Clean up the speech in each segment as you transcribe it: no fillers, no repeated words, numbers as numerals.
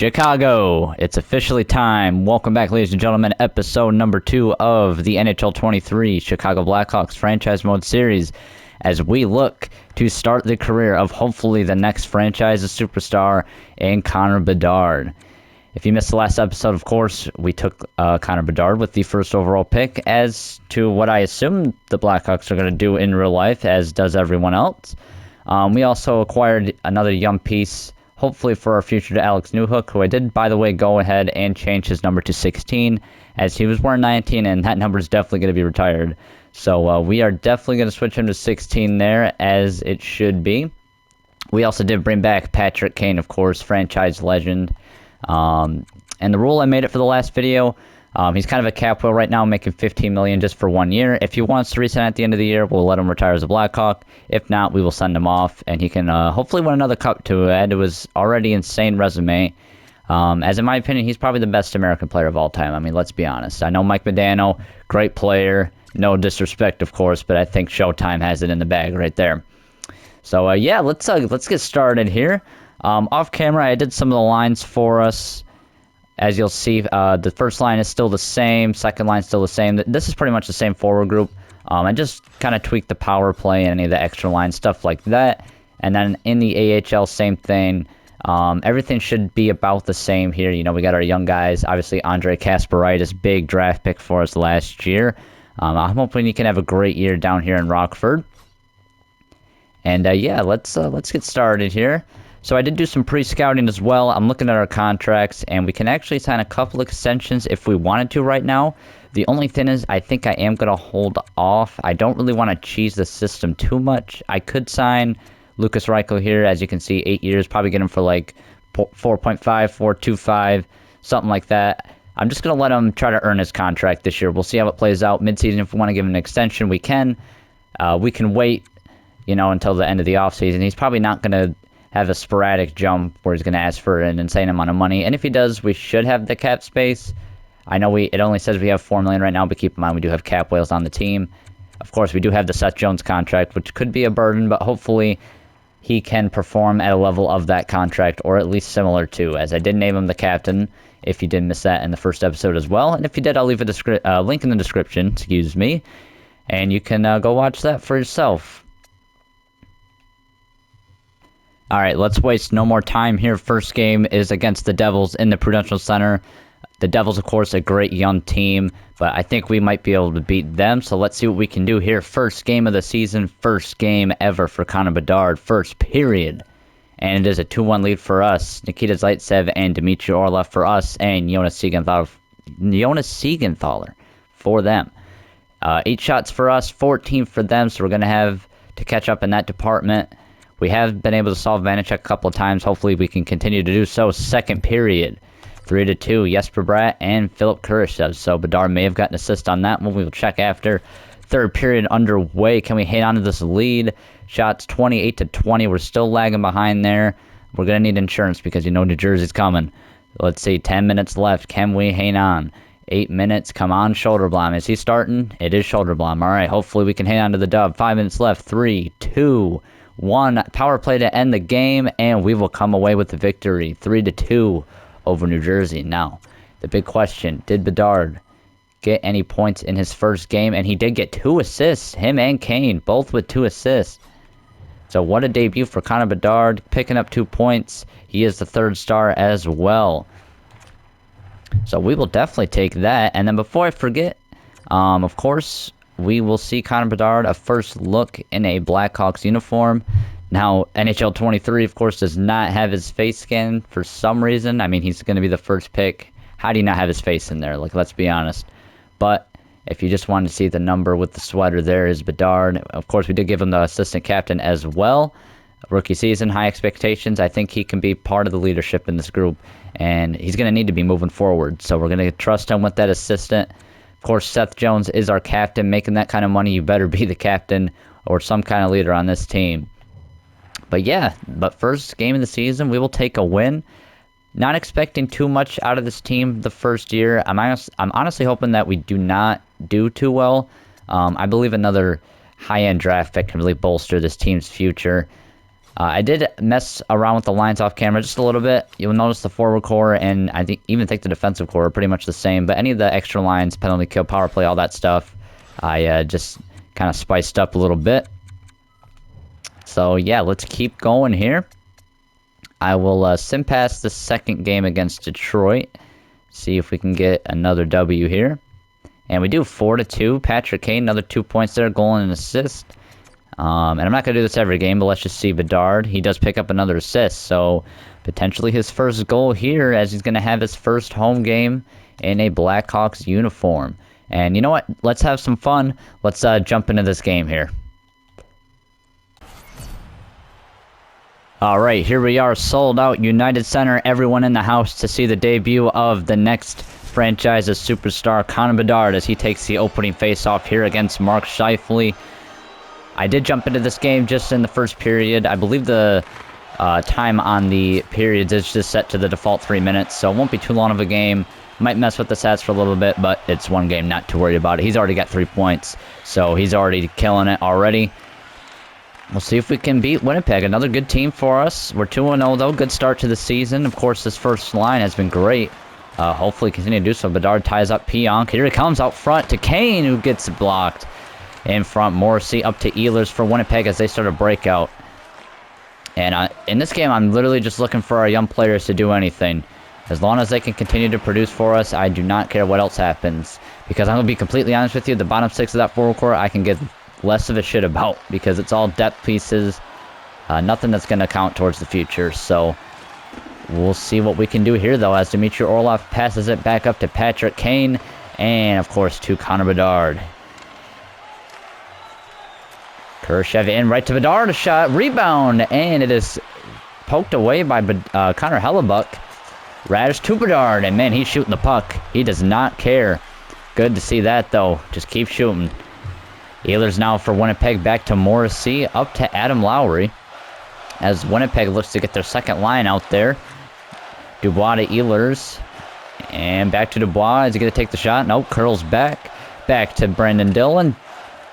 Chicago, it's officially time. Welcome back, ladies and gentlemen, episode number 2 of the NHL 23 Chicago Blackhawks Franchise Mode Series as we look to start the career of hopefully the next franchise superstar in Connor Bedard. If you missed the last episode, of course, we took Connor Bedard with the first overall pick as to what I assume the Blackhawks are going to do in real life, as does everyone else. We also acquired another young piece, hopefully for our future, to Alex Newhook, who I did, by the way, go ahead and change his number to 16, as he was wearing 19, and that number is definitely going to be retired. So we are definitely going to switch him to 16 there, as it should be. We also did bring back Patrick Kane, of course, franchise legend. And the rule, I made it for the last video. He's kind of a cap whale right now, making $15 million just for 1 year. If he wants to resign at the end of the year, we'll let him retire as a Blackhawk. If not, we will send him off, and he can hopefully win another cup to add to his already insane resume. As in my opinion, he's probably the best American player of all time. I mean, let's be honest. I know Mike Modano, great player. No disrespect, of course, but I think Showtime has it in the bag right there. So, yeah, let's get started here. Off camera, I did some of the lines for us. As you'll see, the first line is still the same, second line is still the same. This is pretty much the same forward group. I just kind of tweaked the power play and any of the extra line stuff like that. And then in the AHL, same thing. Everything should be about the same here. You know, we got our young guys. Obviously, Andre Kasparaitis, big draft pick for us last year. I'm hoping you can have a great year down here in Rockford. And yeah, let's get started here. So I did do some pre-scouting as well. I'm looking at our contracts, and we can actually sign a couple extensions if we wanted to right now. The only thing is, I think I am going to hold off. I don't really want to cheese the system too much. I could sign Lucas Reichel here, as you can see, 8 years. Probably get him for like 4.5, 4.25, something like that. I'm just going to let him try to earn his contract this year. We'll see how it plays out midseason. If we want to give him an extension, we can. We can wait, you know, until the end of the offseason. He's probably not going to have a sporadic jump where he's going to ask for an insane amount of money. And if he does, we should have the cap space. I know it only says we have $4 million right now, but keep in mind we do have cap whales on the team. Of course, we do have the Seth Jones contract, which could be a burden, but hopefully he can perform at a level of that contract, or at least similar to, as I did name him the captain, if you did miss that in the first episode as well. And if you did, I'll leave a link in the description, excuse me, and you can go watch that for yourself. All right, let's waste no more time here. First game is against the Devils in the Prudential Center. The Devils, of course, a great young team, but I think we might be able to beat them, so let's see what we can do here. First game of the season, first game ever for Connor Bedard, first period. And it is a 2-1 lead for us. Nikita Zaitsev and Dmitry Orlov for us, and Jonas Siegenthaler for them. 8 shots for us, 14 for them, so we're going to have to catch up in that department. We have been able to solve Vanacek a couple of times. Hopefully we can continue to do so. Second period, 3-2, Jesper Bratt and Philip Kurashev. So Bedard may have gotten an assist on that one. We will check after. Third period underway. Can we hang on to this lead? Shots 28-20. We're still lagging behind there. We're going to need insurance because you know New Jersey's coming. Let's see, 10 minutes left. Can we hang on? 8 minutes. Come on, Shoulderblom. Is he starting? It is Shoulderblom. All right, hopefully we can hang on to the dub. 5 minutes left. 3, 2, 1 power play to end the game, and we will come away with the victory, 3-2 over New Jersey. Now, the big question, did Bedard get any points in his first game? And he did get 2 assists, him and Kane, both with 2 assists. So what a debut for Connor Bedard, picking up 2 points. He is the 3rd star as well. So we will definitely take that. And then before I forget, of course, we will see Connor Bedard a first look in a Blackhawks uniform. Now, NHL 23, of course, does not have his face scan for some reason. I mean, he's going to be the first pick. How do you not have his face in there? Like, let's be honest. But if you just wanted to see the number with the sweater, there is Bedard. Of course, we did give him the assistant captain as well. Rookie season, high expectations. I think he can be part of the leadership in this group, and he's going to need to be moving forward. So we're going to trust him with that assistant. Of course, Seth Jones is our captain. Making that kind of money, you better be the captain or some kind of leader on this team. But yeah, first game of the season, we will take a win. Not expecting too much out of this team the first year. I'm honestly hoping that we do not do too well. I believe another high-end draft pick can really bolster this team's future. I did mess around with the lines off camera just a little bit. You'll notice the forward core and I even think the defensive core are pretty much the same. But any of the extra lines, penalty kill, power play, all that stuff, I just kind of spiced up a little bit. So yeah, let's keep going here. I will sim pass the second game against Detroit. See if we can get another W here. And we do 4-2. Patrick Kane, another 2 points there, goal and an assist. And I'm not going to do this every game, but let's just see Bedard. He does pick up another assist, so potentially his first goal here as he's going to have his first home game in a Blackhawks uniform. And you know what? Let's have some fun. Let's jump into this game here. Alright, here we are, sold out, United Center, everyone in the house to see the debut of the next franchise's superstar, Connor Bedard, as he takes the opening face-off here against Mark Scheifele. I did jump into this game just in the first period. I believe the time on the periods is just set to the default 3 minutes, so it won't be too long of a game. Might mess with the stats for a little bit, but it's one game, not to worry about it. He's already got 3 points, so he's already killing it already. We'll see if we can beat Winnipeg. Another good team for us. We're 2-0, though. Good start to the season. Of course, this first line has been great. Hopefully continue to do so. Bedard ties up Pionk. Here he comes out front to Kane, who gets blocked. In front, Morrissey up to Ehlers for Winnipeg as they start a breakout. And in this game, I'm literally just looking for our young players to do anything. As long as they can continue to produce for us, I do not care what else happens. Because I'm going to be completely honest with you, the bottom 6 of that forward core, I can give less of a shit about. Because it's all depth pieces. Nothing that's going to count towards the future. So, we'll see what we can do here, though, as Dmitry Orlov passes it back up to Patrick Kane. And, of course, to Connor Bedard. Khrushchev in, right to Bedard, a shot, rebound, and it is poked away by Connor Hellebuyck. Radish to Bedard, and man, he's shooting the puck. He does not care. Good to see that, though. Just keep shooting. Ehlers now for Winnipeg, back to Morrissey, up to Adam Lowry. As Winnipeg looks to get their second line out there. Dubois to Ehlers, and back to Dubois. Is he going to take the shot? Nope, curls back. Back to Brendan Dillon.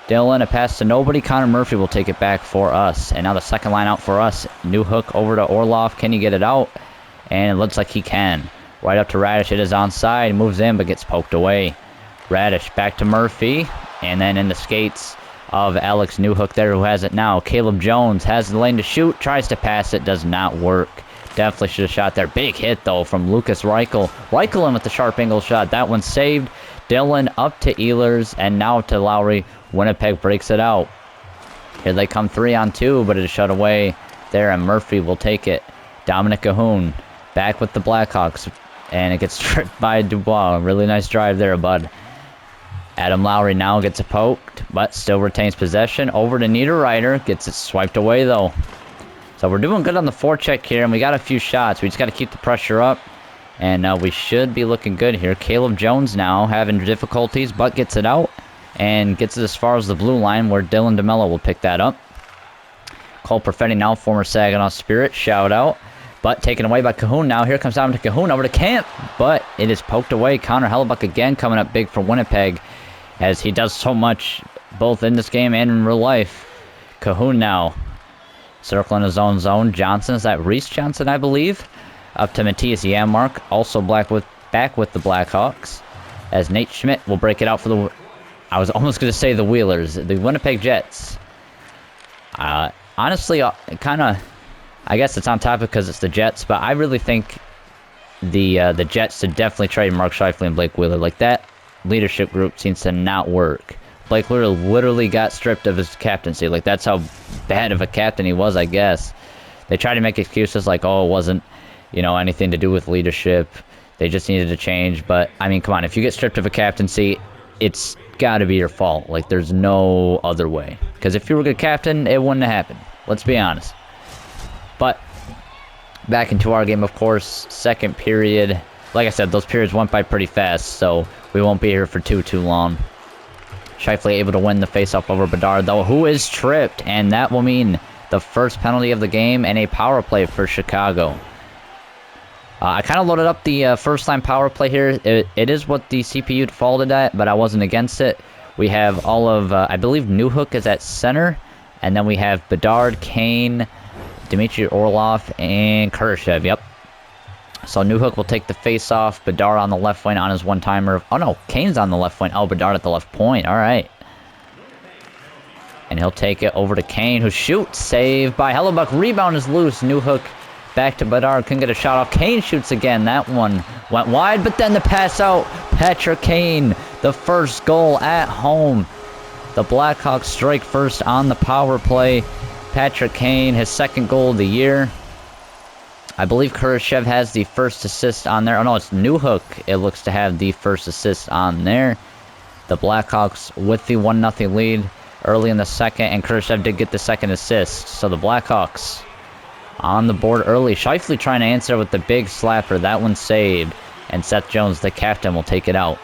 Dillon, a pass to nobody. Connor Murphy will take it back for us. And now the second line out for us. New hook over to Orlov. Can he get it out? And it looks like he can. Right up to Radish. It is onside. Moves in but gets poked away. Radish back to Murphy. And then in the skates of Alex Newhook there, who has it now. Caleb Jones has the lane to shoot. Tries to pass it. Does not work. Definitely should have shot there. Big hit, though, from Lucas Reichel. Reichel in with the sharp angle shot. That one's saved. Dillon up to Ehlers. And now to Lowry. Winnipeg breaks it out. Here they come 3-on-2, but it is shut away there, and Murphy will take it. Dominic Cahoon back with the Blackhawks, and it gets stripped by Dubois. Really nice drive there, bud. Adam Lowry now gets it poked, but still retains possession. Over to Niederreiter. Gets it swiped away, though. So we're doing good on the forecheck here, and we got a few shots. We just got to keep the pressure up, and we should be looking good here. Caleb Jones now having difficulties, but gets it out. And gets it as far as the blue line, where Dylan DeMello will pick that up. Cole Perfetti now, former Saginaw Spirit, shout out. But taken away by Cahoon now. Here comes down to Cahoon over to Camp. But it is poked away. Connor Hellebuyck again coming up big for Winnipeg, as he does so much both in this game and in real life. Cahoon now circling his own zone. Johnson, is that Reese Johnson, I believe? Up to Matthias Janmark, also back with the Blackhawks. As Nate Schmidt will break it out for the... I was almost going to say the Wheelers, the Winnipeg Jets. Honestly, kind of, I guess it's on topic because it's the Jets, but I really think the Jets should definitely trade Mark Scheifele and Blake Wheeler. Like, that leadership group seems to not work. Blake Wheeler literally got stripped of his captaincy. Like, that's how bad of a captain he was, I guess. They try to make excuses like, oh, it wasn't, anything to do with leadership. They just needed to change. But, I mean, come on, if you get stripped of a captaincy, it's got to be your fault. Like, there's no other way. Because if you were a good captain, it wouldn't have happened. Let's be honest. But back into our game, of course. Second period. Like I said, those periods went by pretty fast, so we won't be here for too long. Scheifele able to win the faceoff over Bedard, though, who is tripped, and that will mean the first penalty of the game and a power play for Chicago. I kind of loaded up the first-line power play here. It is what the CPU defaulted at, but I wasn't against it. We have all of, I believe Newhook is at center, and then we have Bedard, Kane, Dmitry Orlov and Kurashev, yep. So Newhook will take the face-off. Bedard on the left wing on his one-timer. Oh, no, Kane's on the left wing. Oh, Bedard at the left point. All right. And he'll take it over to Kane, who shoots. Save by Hellebuck. Rebound is loose. Newhook back to Bedard. Couldn't get a shot off. Kane shoots again. That one went wide, but then the pass out. Patrick Kane, the first goal at home. The Blackhawks strike first on the power play. Patrick Kane, his second goal of the year. I believe Kurashev has the first assist on there. Oh, no, it's Newhook. It looks to have the first assist on there. The Blackhawks with the 1-0 lead early in the second, and Kurashev did get the second assist. So the Blackhawks on the board early. Scheifele trying to answer with the big slapper. That one saved, and Seth Jones, the captain, will take it out.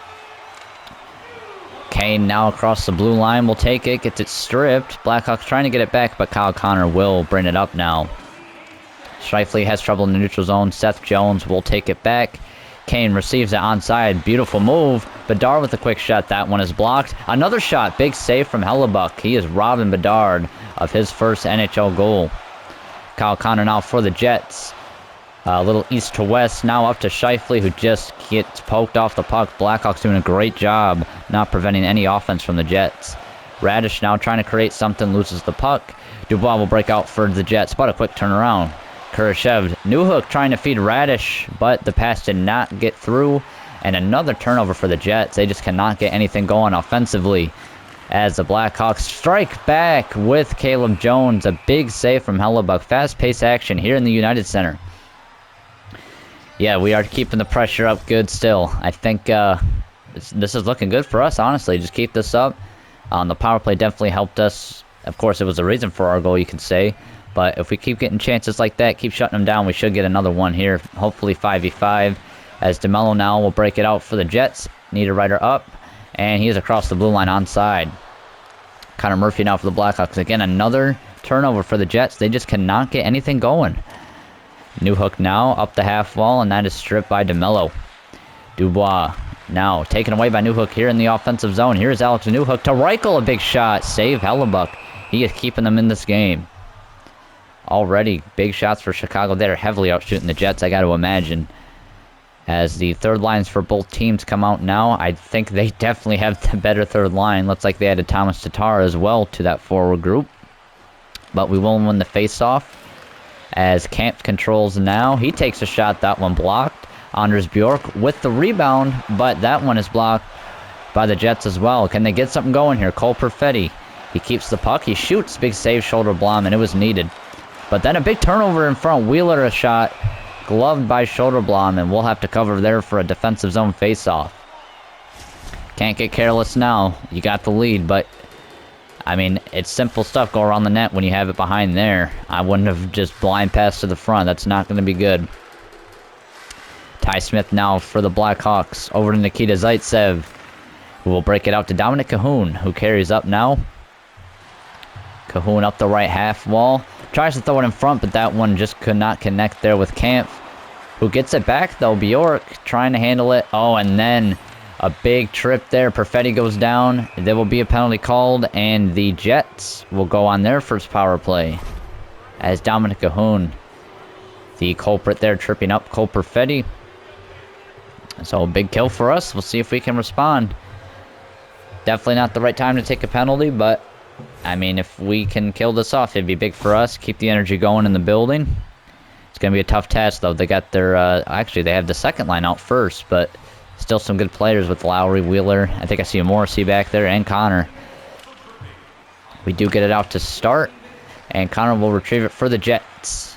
Kane now across the blue line will take it, gets it stripped. Blackhawks trying to get it back, but Kyle Connor will bring it up now. Scheifele has trouble in the neutral zone. Seth Jones will take it back. Kane receives it onside. Beautiful move. Bedard with a quick shot. That one is blocked. Another shot. Big save from Hellebuck. He is robbing Bedard of his first NHL goal. Kyle Connor now for the Jets. A little east to west. Now up to Scheifele, who just gets poked off the puck. Blackhawks doing a great job not preventing any offense from the Jets. Radish now trying to create something. Loses the puck. Dubois will break out for the Jets. But a quick turnaround. Kurashev, Newhook trying to feed Radish, but the pass did not get through. And another turnover for the Jets. They just cannot get anything going offensively as the Blackhawks strike back with Caleb Jones. A big save from Hellebuck. Fast-paced action here in the United Center. Yeah, we are keeping the pressure up good still. I think this is looking good for us, honestly. Just keep this up. The power play definitely helped us. Of course, it was a reason for our goal, you could say. But if we keep getting chances like that, keep shutting them down, we should get another one here. Hopefully 5v5. As DeMello now will break it out for the Jets. Need a rider up. And he is across the blue line onside. Connor Murphy now for the Blackhawks. Again, another turnover for the Jets. They just cannot get anything going. Newhook now up the half wall, and that is stripped by DeMello. Dubois now taken away by Newhook here in the offensive zone. Here's Alex Newhook to Reichel. A big shot. Save Hellebuck. He is keeping them in this game. Already big shots for Chicago. They're heavily outshooting the Jets, I got to imagine. As the third lines for both teams come out now, I think they definitely have the better third line. Looks like they added Thomas Tatar as well to that forward group. But we will win the face-off. As Camp controls now. He takes a shot. That one blocked. Anders Bjork with the rebound, but that one is blocked by the Jets as well. Can they get something going here? Cole Perfetti. He keeps the puck. He shoots. Big save, shoulder blom, and it was needed. But then a big turnover in front. Wheeler a shot. Gloved by Soderblom, and we'll have to cover there for a defensive zone face-off. Can't get careless now. You got the lead, but, I mean, it's simple stuff. Go around the net when you have it behind there. I wouldn't have just blind passed to the front. That's not going to be good. Ty Smith now for the Blackhawks. Over to Nikita Zaitsev, who will break it out to Dominic Cahoon, who carries up now. Cahoon up the right half wall. Tries to throw it in front, but that one just could not connect there with Kampf, who gets it back, though. Bjork trying to handle it. Oh, and then a big trip there. Perfetti goes down. There will be a penalty called, and the Jets will go on their first power play. As Dominic Cahoon, the culprit there, tripping up Cole Perfetti. So a big kill for us. We'll see if we can respond. Definitely not the right time to take a penalty, but I mean, if we can kill this off, it'd be big for us. Keep the energy going in the building. It's going to be a tough task, though. They got their, actually, they have the second line out first, but still some good players with Lowry, Wheeler. I think I see a Morrissey back there, and Connor. We do get it out to start, and Connor will retrieve it for the Jets.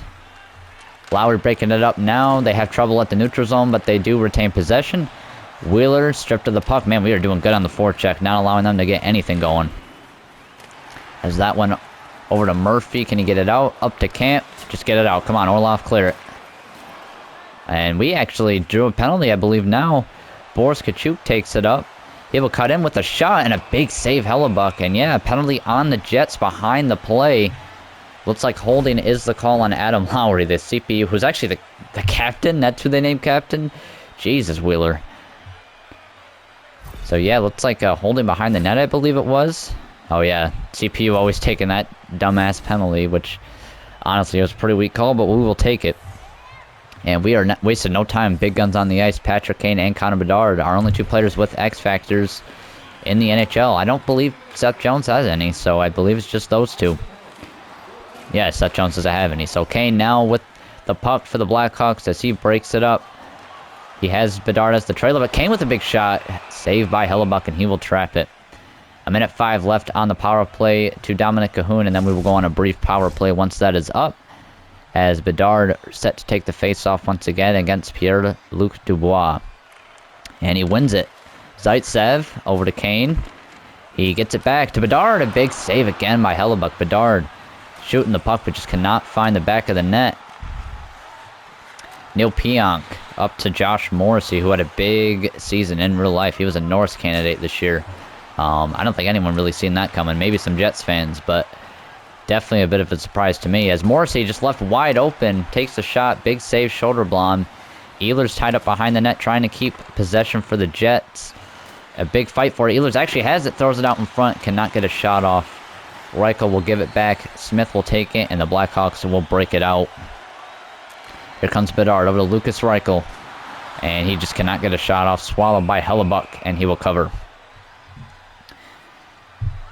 Lowry breaking it up now. They have trouble at the neutral zone, but they do retain possession. Wheeler stripped of the puck. Man, we are doing good on the forecheck, not allowing them to get anything going. As that one over to Murphy. Can he get it out? Up to Camp. Just get it out. Come on, Orlov, clear it. And we actually drew a penalty, I believe, now. Boris Kachuk takes it up. He will cut in with a shot and a big save, Hellebuck. And yeah, penalty on the Jets behind the play. Looks like holding is the call on Adam Lowry, the CPU, who's actually the captain. That's who they named captain. Jesus, Wheeler. So yeah, looks like holding behind the net, I believe it was. Oh yeah, CPU always taking that dumbass penalty, which Honestly, it was a pretty weak call, but we will take it. And we are not wasting no time. Big guns on the ice. Patrick Kane and Connor Bedard are only two players with X factors in the NHL. I don't believe Seth Jones has any, so I believe it's just those two. Yeah, Seth Jones doesn't have any. So Kane now with the puck for the Blackhawks as he breaks it up. He has Bedard as the trailer, but Kane with a big shot. Saved by Hellebuck, and he will trap it. 1:05 left on the power play to Dominic Cahoon, and then we will go on a brief power play once that is up. As Bedard set to take the face-off once again against Pierre-Luc Dubois. And he wins it. Zaitsev over to Kane. He gets it back to Bedard. A big save again by Hellebuck. Bedard shooting the puck, but just cannot find the back of the net. Neil Pionk up to Josh Morrissey, who had a big season in real life. He was a Norris candidate this year. I don't think anyone really seen that coming. Maybe some Jets fans, but definitely a bit of a surprise to me. As Morrissey just left wide open, takes the shot, big save, shoulder blonde. Ehlers tied up behind the net, trying to keep possession for the Jets. A big fight for it. Ehlers actually has it, throws it out in front, cannot get a shot off. Reichel will give it back. Smith will take it, and the Blackhawks will break it out. Here comes Bedard over to Lucas Reichel, and he just cannot get a shot off. Swallowed by Hellebuck, and he will cover.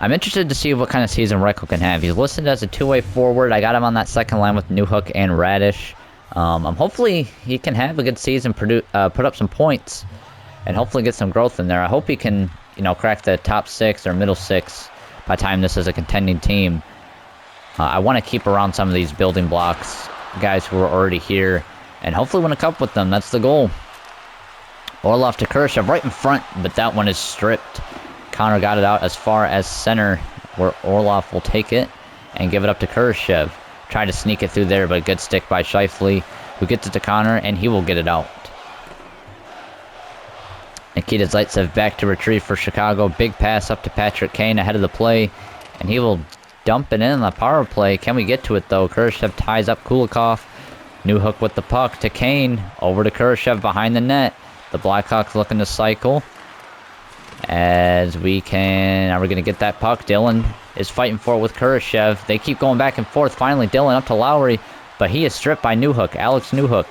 I'm interested to see what kind of season Reichel can have. He's listed as a two-way forward. I got him on that second line with Newhook and Radish. Hopefully he can have a good season, put up some points, and hopefully get some growth in there. I hope he can, crack the top 6 or middle 6 by the time this is a contending team. I want to keep around some of these building blocks, guys who are already here, and hopefully win a cup with them. That's the goal. Orlov to Khrushchev right in front, but that one is stripped. Connor got it out as far as center, where Orlov will take it and give it up to Khrushchev. Tried to sneak it through there, but a good stick by Scheifele, who gets it to Connor, and he will get it out. Nikita Zaitsev back to retrieve for Chicago. Big pass up to Patrick Kane ahead of the play, and he will dump it in on the power play. Can we get to it, though? Khrushchev ties up Kulikov. Newhook with the puck to Kane. Over to Khrushchev behind the net. The Blackhawks looking to cycle. As we can... Are we going to get that puck? Dylan is fighting for it with Khrushchev. They keep going back and forth. Finally, Dylan up to Lowry, but he is stripped by Newhook. Alex Newhook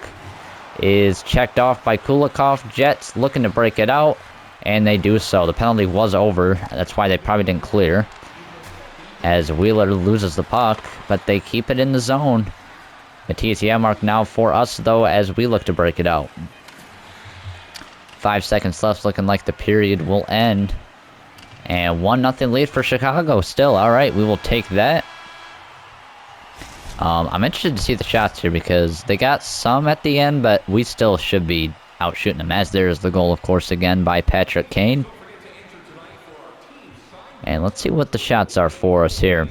is checked off by Kulikov. Jets looking to break it out, and they do so. The penalty was over. That's why they probably didn't clear. As Wheeler loses the puck, but they keep it in the zone. Matthias Janmark now for us, though, as we look to break it out. 5 seconds left, looking like the period will end. And 1-0 lead for Chicago still. All right, we will take that. I'm interested to see the shots here because they got some at the end, but we still should be out shooting them. As there is the goal, of course, again by Patrick Kane. And let's see what the shots are for us here.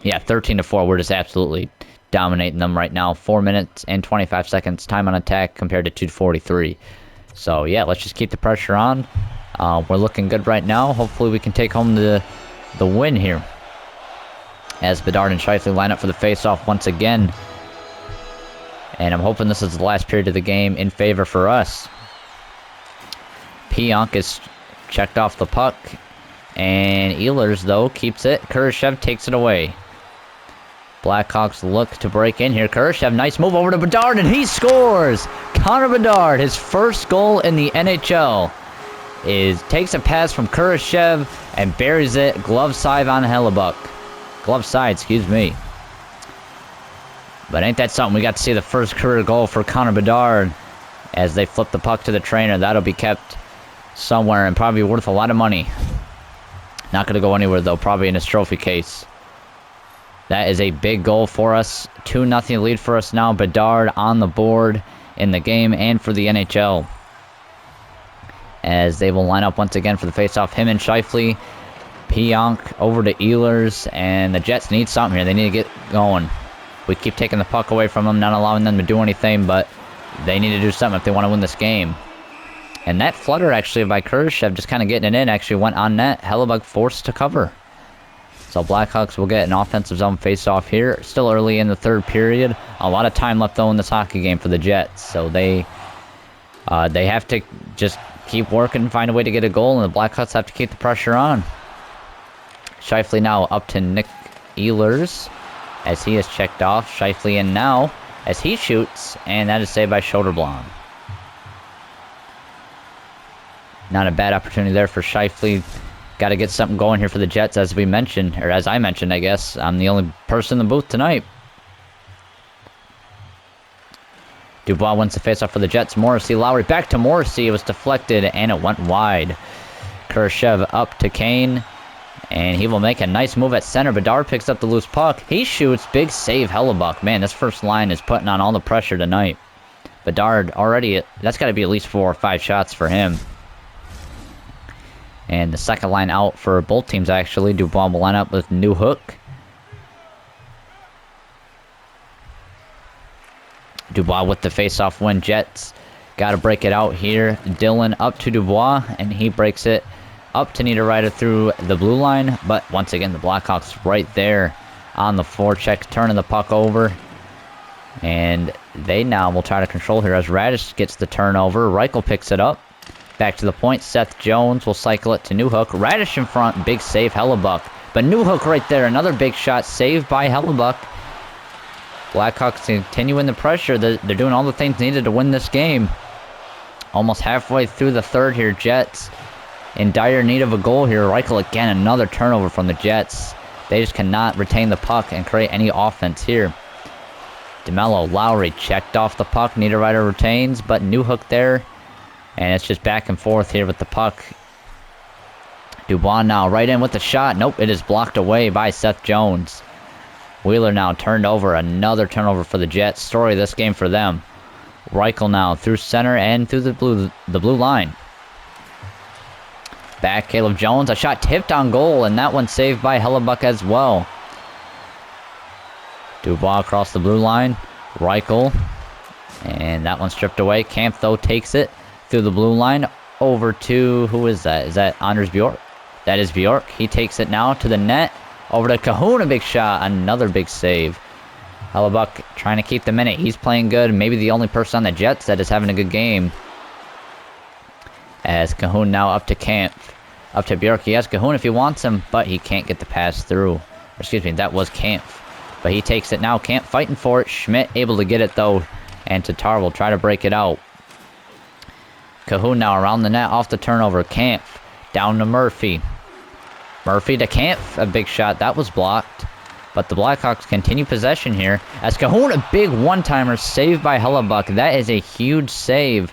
Yeah, 13-4. We're just absolutely dominating them right now. 4 minutes and 25 seconds time on attack compared to 2:43. So, yeah, let's just keep the pressure on. We're looking good right now. Hopefully we can take home the win here. As Bedard and Scheifele line up for the face-off once again. And I'm hoping this is the last period of the game in favor for us. Pionk is checked off the puck. And Ehlers, though, keeps it. Khrushchev takes it away. Blackhawks look to break in here. Khrushchev, nice move over to Bedard, and he scores! Connor Bedard, his first goal in the NHL, takes a pass from Khrushchev and buries it. Glove side on Hellebuck. Glove side, excuse me. But ain't that something? We got to see the first career goal for Connor Bedard as they flip the puck to the trainer. That'll be kept somewhere and probably worth a lot of money. Not going to go anywhere, though. Probably in his trophy case. That is a big goal for us. 2-0 lead for us now. Bedard on the board in the game and for the NHL. As they will line up once again for the faceoff. Him and Scheifele. Pionk over to Ehlers. And the Jets need something here. They need to get going. We keep taking the puck away from them, not allowing them to do anything, but they need to do something if they want to win this game. And that flutter, actually, by Khrushchev, just kind of getting it in, actually went on net. Hellebuck forced to cover. So Blackhawks will get an offensive zone face-off here. Still early in the third period. A lot of time left, though, in this hockey game for the Jets. So they have to just keep working and find a way to get a goal, and the Blackhawks have to keep the pressure on. Scheifele now up to Nick Ehlers. as he is checked off. Scheifele in now as he shoots, and that is saved by Soderblom. Not a bad opportunity there for Scheifele. Got to get something going here for the Jets, as we mentioned, or as I mentioned, I guess. I'm the only person in the booth tonight. Dubois wins the faceoff for the Jets. Morrissey, Lowry back to Morrissey. It was deflected, and it went wide. Kurashev up to Kane, and he will make a nice move at center. Bedard picks up the loose puck. He shoots. Big save, Hellebuck. Man, this first line is putting on all the pressure tonight. Bedard already, that's got to be at least 4 or 5 shots for him. And the second line out for both teams, actually. Dubois will line up with Newhook. Dubois with the face-off win. Jets got to break it out here. Dillon up to Dubois, and he breaks it up to Niederreiter through the blue line. But once again, the Blackhawks right there on the forecheck, turning the puck over. And they now will try to control here as Radish gets the turnover. Reichel picks it up. Back to the point, Seth Jones will cycle it to Newhook. Radish in front, big save, Hellebuck. But Newhook right there, another big shot, saved by Hellebuck. Blackhawks continuing the pressure. They're doing all the things needed to win this game. Almost halfway through the third here, Jets in dire need of a goal here. Reichel again, another turnover from the Jets. They just cannot retain the puck and create any offense here. DeMello, Lowry checked off the puck. Niederreiter retains, but Newhook there. And it's just back and forth here with the puck. Dubois now right in with the shot. Nope, it is blocked away by Seth Jones. Wheeler now turned over. Another turnover for the Jets. Story of this game for them. Reichel now through center and through the blue line. Back, Caleb Jones. A shot tipped on goal, and that one saved by Hellebuck as well. Dubois across the blue line. Reichel. And that one stripped away. Camp, though, takes it through the blue line over to, who is that? Is that Anders Bjork? That is Bjork. He takes it now to the net. Over to Kahun, a big shot. Another big save. Hellebuck trying to keep the minute. He's playing good. Maybe the only person on the Jets that is having a good game. As Kahun now up to Camp. Up to Bjork. He has Kahun if he wants him, but he can't get the pass through. Or, excuse me, that was Camp. But he takes it now. Camp fighting for it. Schmidt able to get it, though. And Tatar will try to break it out. Kahun now around the net off the turnover. Camp down to Murphy. Murphy to Camp. A big shot. That was blocked. But the Blackhawks continue possession here. As Kahun, a big one-timer saved by Hellebuck. That is a huge save.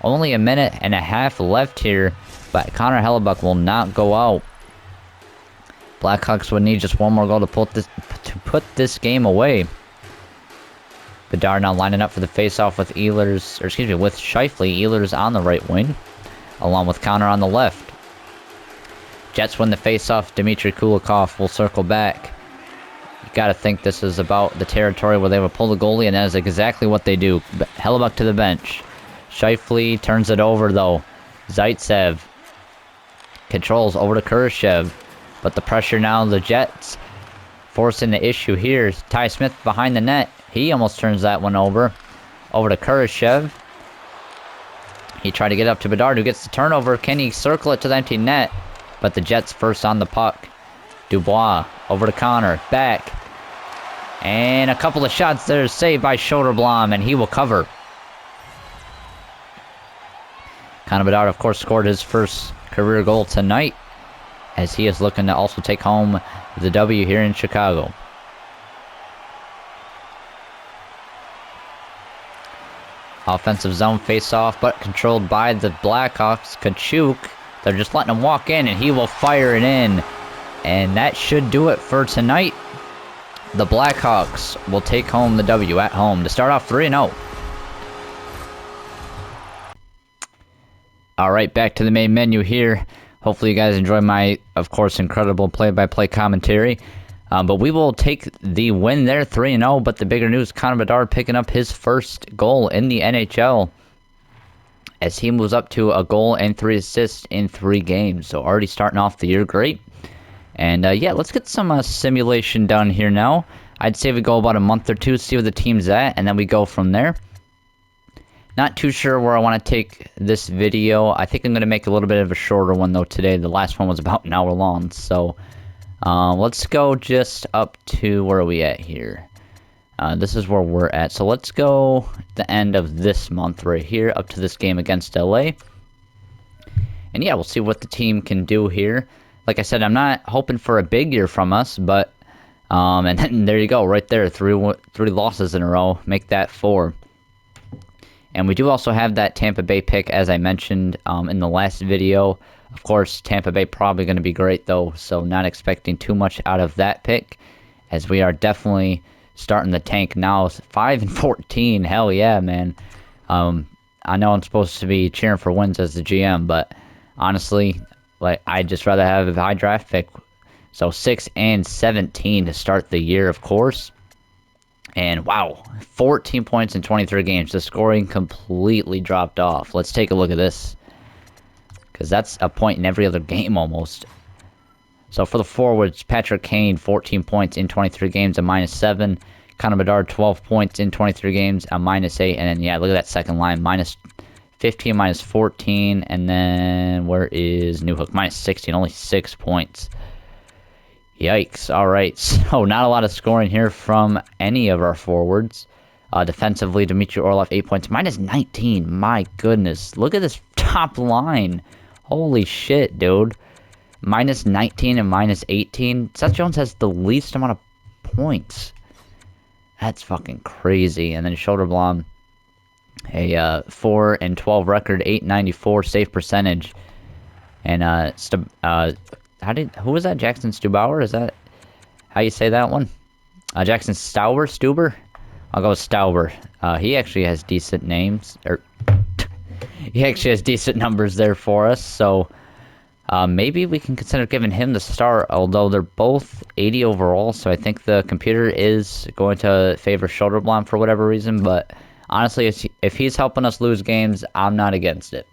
Only a minute and a half left here. But Connor Hellebuck will not go out. Blackhawks would need just one more goal to put this game away. Bedard now lining up for the faceoff with with Scheifele. Ehlers on the right wing, along with Connor on the left. Jets win the faceoff. Dmitry Kulikov will circle back. You got to think this is about the territory where they will pull the goalie, and that is exactly what they do. Hellebuck to the bench. Scheifele turns it over, though. Zaitsev controls over to Kurashev. But the pressure now, the Jets forcing the issue here. Ty Smith behind the net. He almost turns that one over. Over to Kurashev. He tried to get up to Bedard, who gets the turnover. Can he circle it to the empty net? But the Jets first on the puck. Dubois over to Connor. Back. And a couple of shots there saved by Soderblom, and he will cover. Connor Bedard, of course, scored his first career goal tonight, as he is looking to also take home the W here in Chicago. Offensive zone face-off, but controlled by the Blackhawks. Kachuk, they're just letting him walk in, and he will fire it in. And that should do it for tonight. The Blackhawks will take home the W at home to start off 3-0. Alright, back to the main menu here. Hopefully you guys enjoy my, of course, incredible play-by-play commentary. But we will take the win there, 3-0. But the bigger news, Connor Bedard picking up his first goal in the NHL, as he moves up to a goal and 3 assists in 3 games. So already starting off the year great. And yeah, let's get some simulation done here now. I'd say we go about a month or two, see where the team's at, and then we go from there. Not too sure where I want to take this video. I think I'm going to make a little bit of a shorter one, though, today. The last one was about an hour long, so Let's go just up to, where are we at here? This is where we're at. So let's go the end of this month right here, up to this game against LA. And yeah, we'll see what the team can do here. Like I said, I'm not hoping for a big year from us, but and then there you go, right there, three losses in a row, make that 4. And we do also have that Tampa Bay pick, as I mentioned in the last video. Of course, Tampa Bay probably going to be great though, so not expecting too much out of that pick, as we are definitely starting the tank now. 5-14, hell yeah, man. I know I'm supposed to be cheering for wins as the GM, but honestly, like, I'd just rather have a high draft pick. So 6-17 to start the year, of course. And wow, 14 points in 23 games. The scoring completely dropped off. Let's take a look at this, because that's a point in every other game almost. So for the forwards, Patrick Kane, 14 points in 23 games, a -7. Connor Bedard, 12 points in 23 games, a -8. And then, yeah, look at that second line, -15, -14. And then, where is Newhook? -16, only 6 points. Yikes. All right, so not a lot of scoring here from any of our forwards. Defensively, Dmitry Orlov, 8 points, -19. My goodness. Look at this top line. Holy shit, dude. -19 and -18. Seth Jones has the least amount of points. That's fucking crazy. And then Schulterblom, a 4-12 record, 894 save percentage. And who was that? Jackson Stubauer? Is that how you say that one? Jackson Stuber? I'll go with Stauber. He actually has decent names, or he actually has decent numbers there for us. So maybe we can consider giving him the start, although they're both 80 overall, so I think the computer is going to favor Schulterblom for whatever reason, but honestly, if he's helping us lose games, I'm not against it.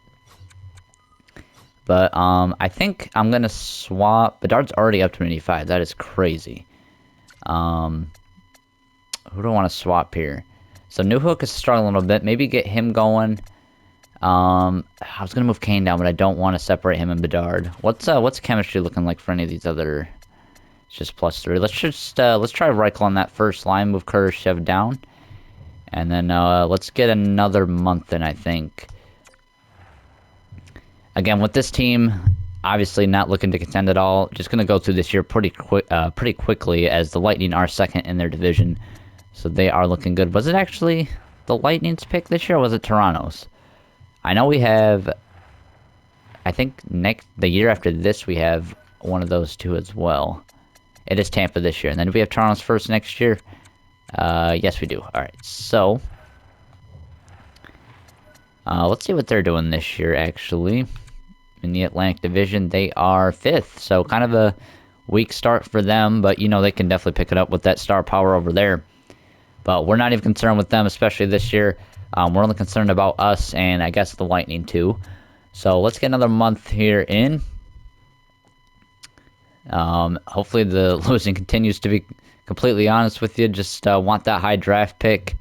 But I think I'm going to swap. Bedard's already up to 85. That is crazy. Who do I want to swap here? So Newhook is struggling a little bit. Maybe get him going. I was gonna move Kane down, but I don't want to separate him and Bedard. What's chemistry looking like for any of these other? It's just +3. Let's try Reichel on that first line. Move Kurashev down, and then let's get another month in, I think. Again, with this team, obviously not looking to contend at all. Just gonna go through this year pretty quickly, as the Lightning are second in their division, so they are looking good. Was it actually the Lightning's pick this year, or was it Toronto's? I know we have, I think the year after this, we have one of those two as well. It is Tampa this year. And then do we have Toronto's first next year? Yes, we do. Alright, so let's see what they're doing this year, actually. In the Atlantic Division, they are 5th. So kind of a weak start for them, but, you know, they can definitely pick it up with that star power over there. But we're not even concerned with them, especially this year. We're only concerned about us and I guess the Lightning too. So let's get another month here in. Hopefully the losing continues, to be completely honest with you. Just want that high draft pick.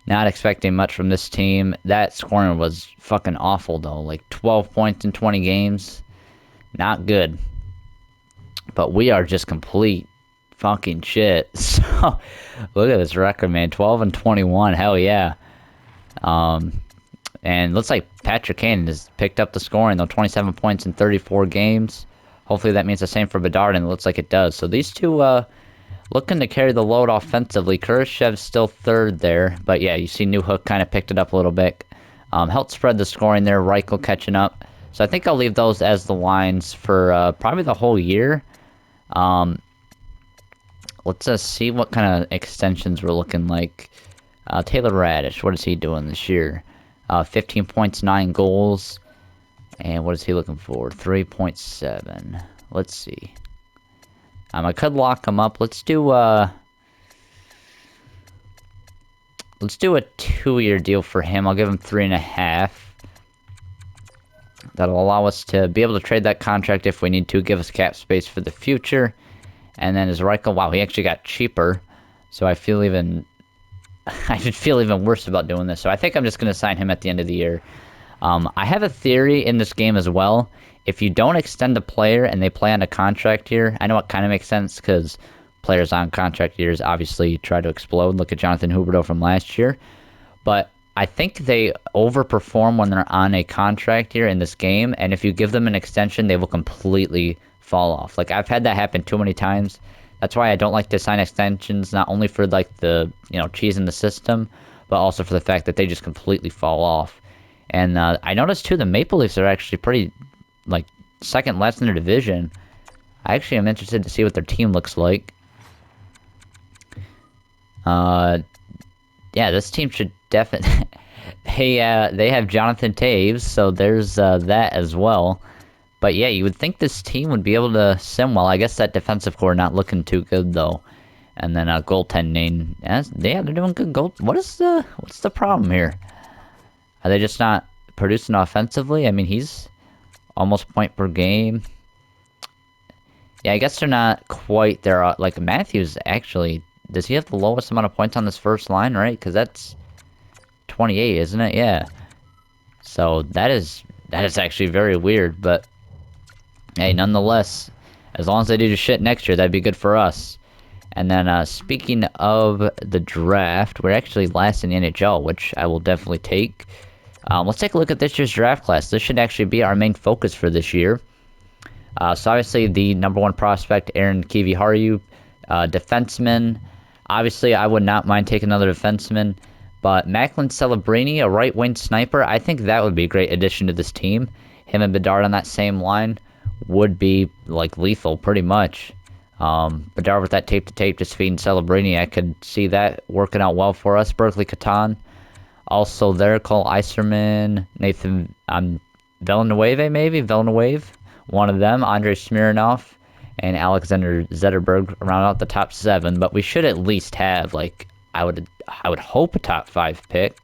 Not expecting much from this team. That scoring was fucking awful though. Like 12 points in 20 games. Not good. But we are just complete fucking shit. So look at this record, man. 12-21. Hell yeah. And looks like Patrick Kane has picked up the scoring, though. 27 points in 34 games. Hopefully that means the same for Bedard, and it looks like it does. So these two looking to carry the load offensively. Kurashev's still 3rd there, but yeah, you see Newhook kind of picked it up a little bit. Helped spread the scoring there. Reichel catching up. So I think I'll leave those as the lines for probably the whole year. Let's see what kind of extensions we're looking like. Taylor Radish, what is he doing this year? 15 points, 9 goals. And what is he looking for? 3.7. Let's see. I could lock him up. Let's do a 2-year deal for him. I'll give him 3.5. That'll allow us to be able to trade that contract if we need to, give us cap space for the future. And then his Reichel, wow, he actually got cheaper. So I feel even worse about doing this. So I think I'm just going to sign him at the end of the year. I have a theory in this game as well. If you don't extend a player and they play on a contract year, I know it kind of makes sense because players on contract years obviously try to explode. Look at Jonathan Huberdeau from last year. But I think they overperform when they're on a contract year in this game, and if you give them an extension, they will completely fall off. Like, I've had that happen too many times. That's why I don't like to sign extensions, not only for, like, the, cheese in the system, but also for the fact that they just completely fall off. And I noticed, too, the Maple Leafs are actually pretty, like, second last in their division. I actually am interested to see what their team looks like. Yeah, this team should definitely... they have Jonathan Taves, so there's that as well. But yeah, you would think this team would be able to sim well. I guess that defensive core not looking too good, though. And then goaltending. Yeah, they're doing good goal... what's the problem here? Are they just not producing offensively? I mean, he's almost point per game. Yeah, I guess they're not quite there. Like, Matthews, actually... Does he have the lowest amount of points on this first line, right? Because that's 28, isn't it? Yeah. So that is actually very weird, but hey, nonetheless, as long as they do the shit next year, that'd be good for us. And then speaking of the draft, we're actually last in the NHL, which I will definitely take. Let's take a look at this year's draft class. This should actually be our main focus for this year. So obviously the number one prospect, Aaron Kiviharu, defenseman. Obviously, I would not mind taking another defenseman, but Macklin Celebrini, a right-wing sniper, I think that would be a great addition to this team. Him and Bedard on that same line would be, like, lethal, pretty much. Bedard with that tape-to-tape just feeding Celebrini, I could see that working out well for us. Berkeley Catan, also there, Cole Eiserman, Nathan Villanueva, one of them, Andrei Smirnov, and Alexander Zetterberg round out the top 7, but we should at least have, like, I would hope a top 5 pick.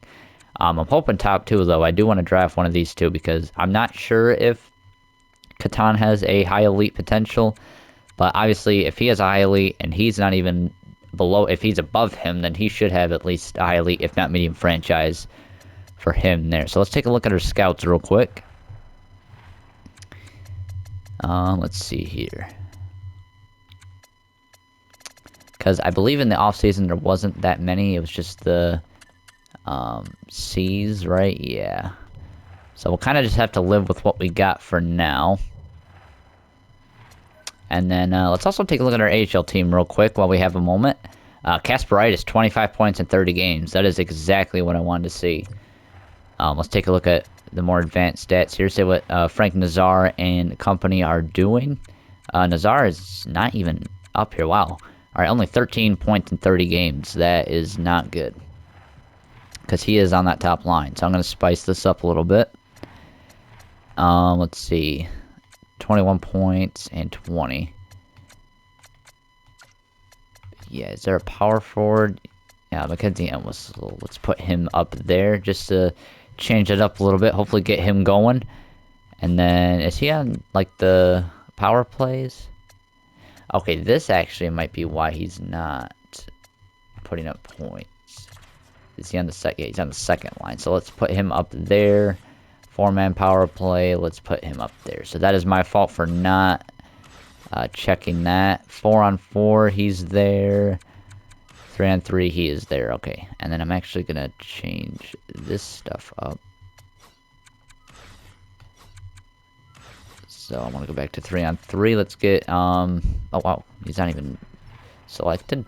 I'm hoping top 2, though. I do want to draft one of these two because I'm not sure if Catan has a high elite potential, but obviously if he has a high elite and he's not even below, if he's above him, then he should have at least a high elite, if not medium franchise for him there. So let's take a look at our scouts real quick. Let's see here. Because I believe in the offseason there wasn't that many. It was just the C's, right? Yeah. So we'll kind of just have to live with what we got for now. And then let's also take a look at our AHL team real quick while we have a moment. Kasparaitis, 25 points in 30 games. That is exactly what I wanted to see. Let's take a look at the more advanced stats here. See what Frank Nazar and company are doing. Nazar is not even up here. Wow. Alright, only 13 points in 30 games. That is not good. Because he is on that top line. So I'm going to spice this up a little bit. Let's see. 21 points and 20. Yeah, is there a power forward? Yeah, Mackenzie Entwistle. Let's put him up there just to change it up a little bit. Hopefully get him going. And then, is he on, like, the power plays? Okay, this actually might be why he's not putting up points. Is he on the second? Yeah, he's on the second line. So let's put him up there. 4-man power play. Let's put him up there. So that is my fault for not checking that. 4-on-4, he's there. 3-on-3, he is there. Okay, and then I'm actually gonna change this stuff up. So I want to go back to 3-on-3. Let's get oh wow, he's not even selected.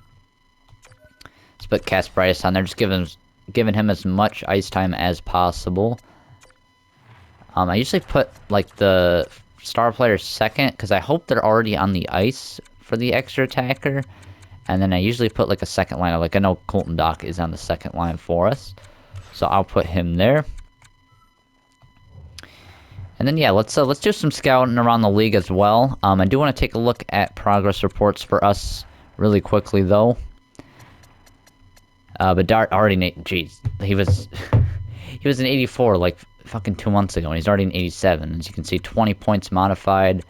Let's put Kasparaitis on there. Just giving him as much ice time as possible. I usually put, like, the star player second because I hope they're already on the ice for the extra attacker. And then I usually put, like, a second liner. Like, I know Colton Dock is on the second line for us, so I'll put him there. And then, yeah, let's do some scouting around the league as well. I do want to take a look at progress reports for us really quickly, though. Bedard already, jeez, he was an 84 like fucking 2 months ago, and he's already an 87. As you can see, 20 points modified.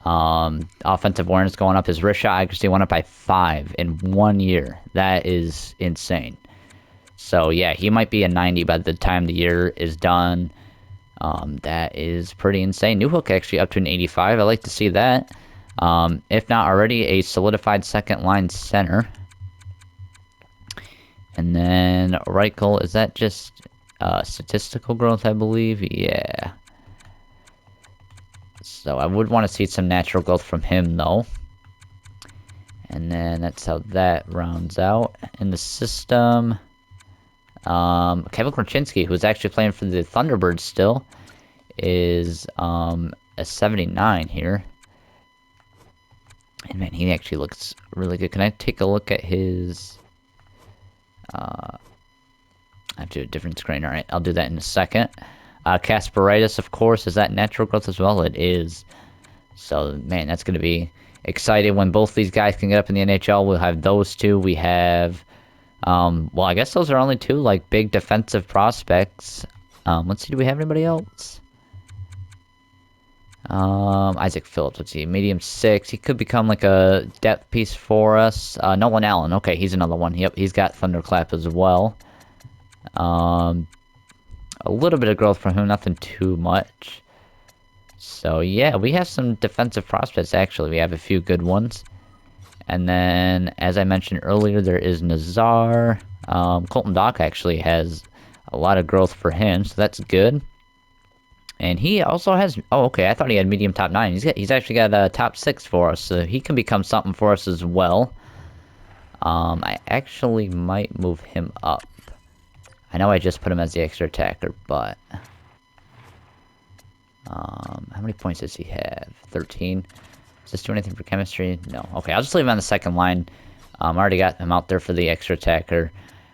Offensive awareness going up. His wrist shot accuracy went up by 5 in 1 year. That is insane. So yeah, he might be a 90 by the time the year is done. That is pretty insane. Newhook actually up to an 85. I like to see that. If not already, a solidified second line center. And then Reichel, is that just statistical growth, I believe? Yeah. So I would want to see some natural growth from him, though. And then that's how that rounds out in the system. Kevin Korchinski, who's actually playing for the Thunderbirds still, is a 79 here. And man, he actually looks really good. Can I take a look at his... I have to do a different screen. Alright, I'll do that in a second. Kasperitis, of course, is that natural growth as well? It is. So, man, that's going to be exciting when both these guys can get up in the NHL. We'll have those two. We have... well, I guess those are only two, like, big defensive prospects. Let's see, do we have anybody else? Isaac Phillips, let's see, medium 6. He could become, like, a depth piece for us. Nolan Allen, okay, he's another one. Yep, he's got Thunderclap as well. A little bit of growth from him, nothing too much. So, yeah, we have some defensive prospects, actually. We have a few good ones. And then, as I mentioned earlier, there is Nazar. Colton Dock actually has a lot of growth for him, so that's good. And he also has... Oh, okay, I thought he had medium top 9. He's actually got a top 6 for us, so he can become something for us as well. I actually might move him up. I know I just put him as the extra attacker, but... how many points does he have? 13. Does this do anything for chemistry? No. Okay, I'll just leave him on the second line. I already got him out there for the extra attacker.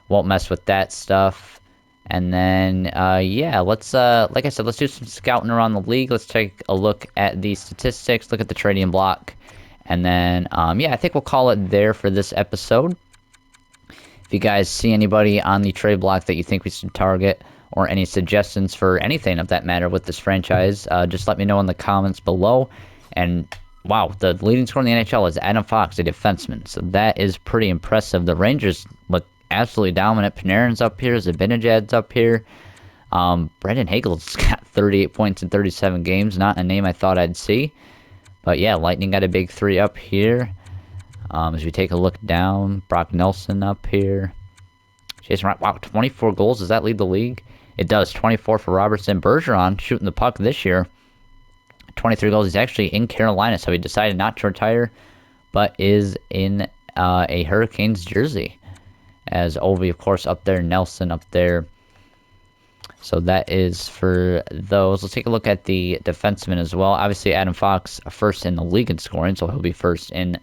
Won't mess with that stuff. And then, yeah, let's, like I said, let's do some scouting around the league. Let's take a look at the statistics, look at the trading block. And then, yeah, I think we'll call it there for this episode. If you guys see anybody on the trade block that you think we should target, or any suggestions for anything of that matter with this franchise, just let me know in the comments below. And wow, the leading scorer in the NHL is Adam Fox, a defenseman. So that is pretty impressive. The Rangers look absolutely dominant. Panarin's up here. Zibanejad's up here. Brendan Hagel's got 38 points in 37 games. Not a name I thought I'd see. But yeah, Lightning got a big 3 up here. As we take a look down, Brock Nelson up here. Jason Wright, wow, 24 goals. Does that lead the league? It does. 24 for Robertson. Bergeron shooting the puck this year. 23 goals. He's actually in Carolina, so he decided not to retire, but is in a Hurricanes jersey. As Ovi, of course, up there. Nelson up there. So that is for those. Let's take a look at the defensemen as well. Obviously, Adam Fox first in the league in scoring, so he'll be first in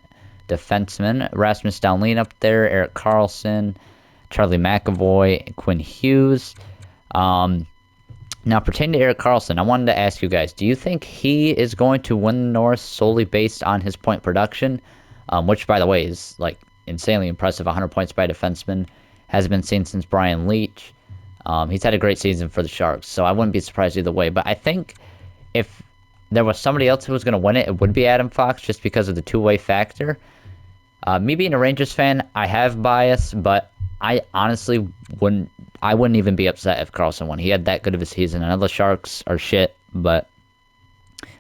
defensemen. Rasmus Dahlin up there. Erik Karlsson. Charlie McAvoy. Quinn Hughes. Now, pertaining to Erik Karlsson, I wanted to ask you guys, do you think he is going to win the North solely based on his point production? Which, by the way, is, like, insanely impressive. 100 points by a defenseman. Hasn't been seen since Brian Leetch. He's had a great season for the Sharks, so I wouldn't be surprised either way. But I think if there was somebody else who was going to win it, it would be Adam Fox, just because of the two-way factor. Me being a Rangers fan, I have bias, but I honestly wouldn't even be upset if Karlsson won. He had that good of a season. I know the Sharks are shit, but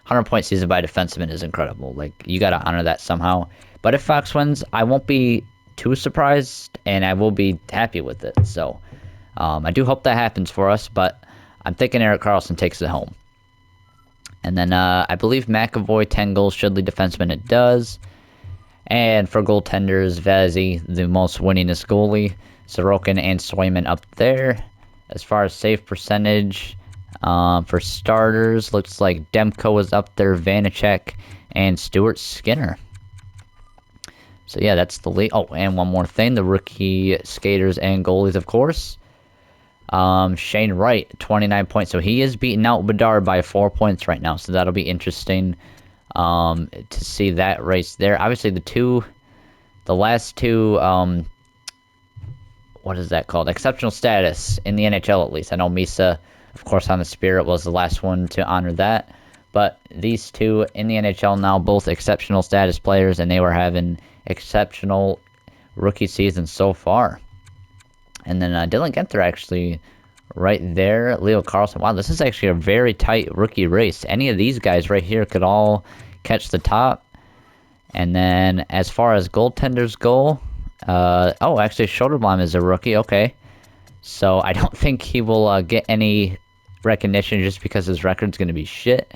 100-point season by a defenseman is incredible. Like, you got to honor that somehow. But if Fox wins, I won't be too surprised, and I will be happy with it. So, I do hope that happens for us, but I'm thinking Erik Karlsson takes it home. And then, I believe McAvoy, 10 goals, should lead defenseman. It does. And for goaltenders, Vazzy, the most winningest goalie. Sorokin and Swayman up there. As far as save percentage, for starters, looks like Demko is up there, Vanacek, and Stuart Skinner. So yeah, that's the lead. Oh, and one more thing, the rookie skaters and goalies, of course. Shane Wright, 29 points. So he is beating out Bedard by 4 points right now. So that'll be interesting to see that race there. Obviously, the last two, what is that called? Exceptional status in the NHL, at least. I know Misa, of course, on the Spirit was the last one to honor that. But these two in the NHL now, both exceptional status players, and they were having exceptional rookie seasons so far. And then Dylan Guenther actually right there. Leo Carlson. Wow, this is actually a very tight rookie race. Any of these guys right here could all catch the top. And then as far as goaltenders go, oh, actually, Soderblom is a rookie. Okay. So I don't think he will get any recognition just because his record's going to be shit.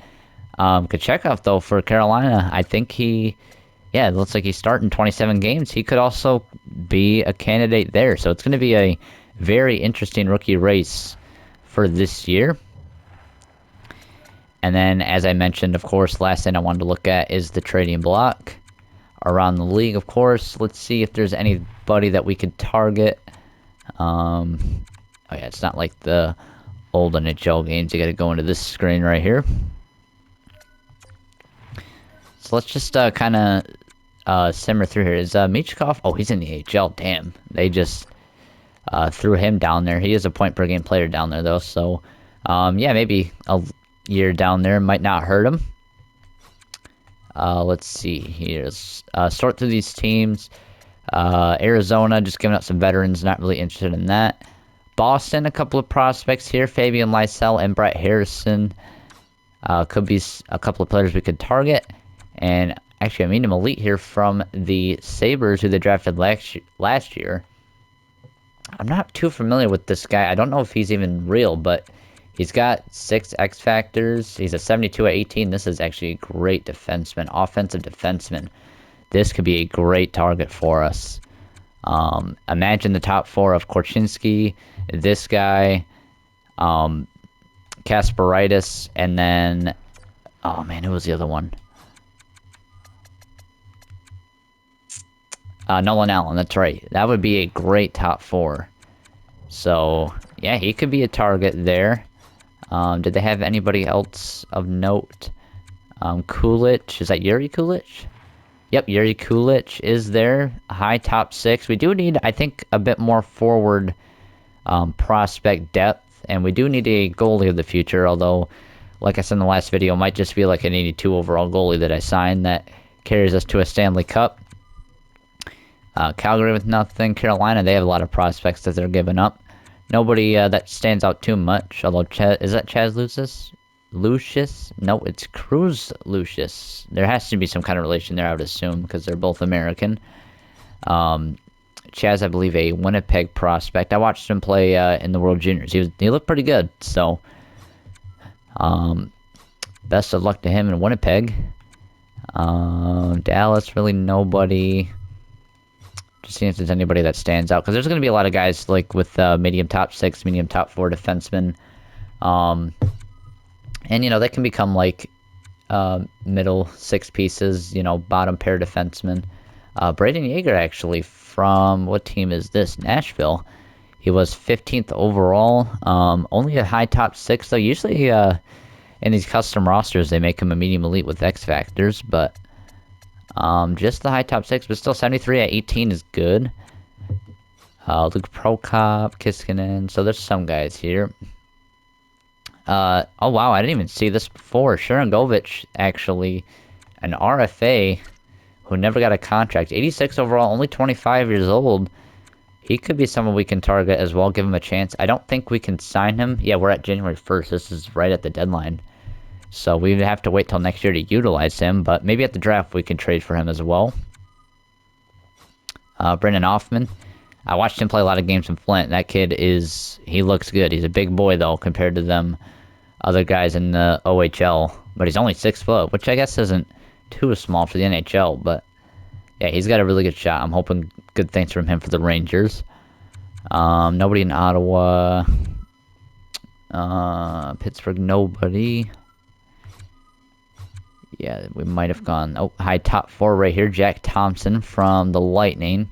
Kochetkov, though, for Carolina, I think yeah, it looks like he's starting 27 games. He could also be a candidate there. So it's going to be a very interesting rookie race for this year. And then, as I mentioned, of course, last thing I wanted to look at is the trading block around the league, of course. Let's see if there's anybody that we could target. Oh yeah, it's not like the old NHL games. You got to go into this screen right here. So let's just kind of simmer through here. Is Michkov? Oh, he's in the AHL. Damn, they just threw him down there. He is a point per game player down there though. So yeah, maybe a year down there might not hurt him. Let's see here. Sort through these teams. Arizona, just giving up some veterans. Not really interested in that. Boston, a couple of prospects here. Fabian Lysell and Brett Harrison. Could be a couple of players we could target. And actually, I mean, an elite here from the Sabres, who they drafted last year. I'm not too familiar with this guy. I don't know if he's even real, but he's got 6 X factors. He's a 72 at 18. This is actually a great defenseman, offensive defenseman. This could be a great target for us. Imagine the top 4 of Korchinski, this guy, Kasparaitis, and then, oh man, who was the other one? Nolan Allen, that's right. That would be a great top 4. So, yeah, he could be a target there. Did they have anybody else of note? Kulich, is that Yuri Kulich? Yep, Yuri Kulich is there. High top 6. We do need, I think, a bit more forward prospect depth. And we do need a goalie of the future, although, like I said in the last video, it might just be like an 82 overall goalie that I signed that carries us to a Stanley Cup. Calgary with nothing. Carolina, they have a lot of prospects that they're giving up. Nobody that stands out too much, although is that Chaz Lucius? No, it's Cruz Lucius. There has to be some kind of relation there, I would assume, because they're both American. Chaz, I believe, a Winnipeg prospect. I watched him play in the World Juniors. He looked pretty good, so best of luck to him in Winnipeg. Dallas, really nobody. Just seeing if there's anybody that stands out, because there's going to be a lot of guys like with medium top 6, medium top 4 defensemen. And, you know, they can become like middle 6 pieces, you know, bottom pair defensemen. Braden Yeager, actually, from, what team is this? Nashville. He was 15th overall. Only a high top 6, though. Usually in these custom rosters, they make him a medium elite with X factors, but just the high top 6, but still 73 at 18 is good. Luke Prokop, Kiskinen, so there's some guys here. Oh wow, I didn't even see this before. Sharangovich, actually, an RFA who never got a contract. 86 overall, only 25 years old. He could be someone we can target as well, give him a chance. I don't think we can sign him. Yeah, we're at January 1st. This is right at the deadline. So we would have to wait till next year to utilize him, but maybe at the draft we can trade for him as well. Brendan Hoffman. I watched him play a lot of games in Flint. That kid he looks good. He's a big boy, though, compared to them other guys in the OHL. But he's only 6 foot, which I guess isn't too small for the NHL. But yeah, he's got a really good shot. I'm hoping good things from him for the Rangers. Nobody in Ottawa. Pittsburgh, nobody. Yeah, we might have gone... Oh, high top 4 right here. Jack Thompson from the Lightning.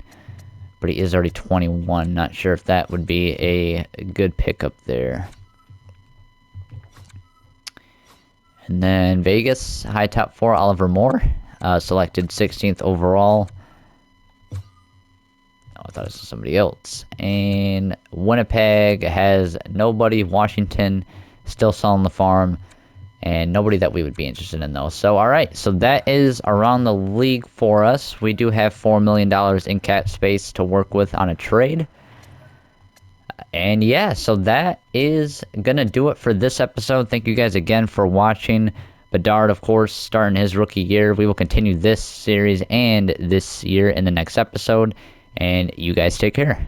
But he is already 21. Not sure if that would be a good pickup there. And then Vegas, high top 4, Oliver Moore. Selected 16th overall. Oh, I thought it was somebody else. And Winnipeg has nobody. Washington still selling the farm. And nobody that we would be interested in, though. So, alright. So, that is around the league for us. We do have $4 million in cap space to work with on a trade. And yeah, so that is going to do it for this episode. Thank you guys again for watching. Bedard, of course, starting his rookie year. We will continue this series and this year in the next episode. And you guys take care.